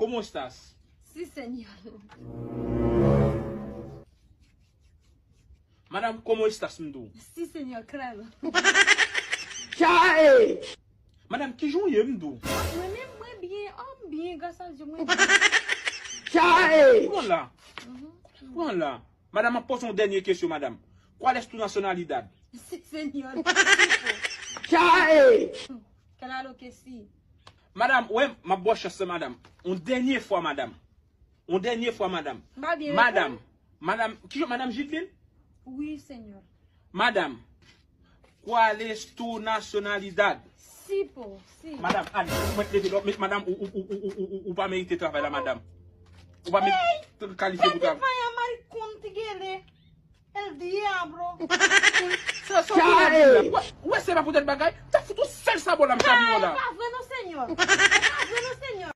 ¿cómo estás? Sí, señor. Madame, ¿cómo estás, Mdou? Sí, señor, claro. Chai! Madame, qui joue Mdou? Moi bien, grâce à Dieu, moi bien. Chai! Voilà. Voilà. Madame, me pose une dernière question, madame. ¿Cuál es tu nacionalidad? Sí, señor. Chai! Claro que sí. Madame, ouais, ma bonne chasse, madame. Une dernière fois, madame. Une dernière fois, madame. Va bien. Madame. Madame, qui joue madame Gitlin? Oui, señor. Madame, ¿cuál es tu nacionalidad? Sí, po, sí. Madame, allez, madame, ou pas mériter travail là, madame. Ou pas mériter qualifier pour travail. Vai a maricón, tigre. El diablo. Chai! Ouais, c'est pas pour être bagaille. T'as foutu seul sabot là, m'chabio là. Pas vrai, non, señor. Pas vrai, non, señor.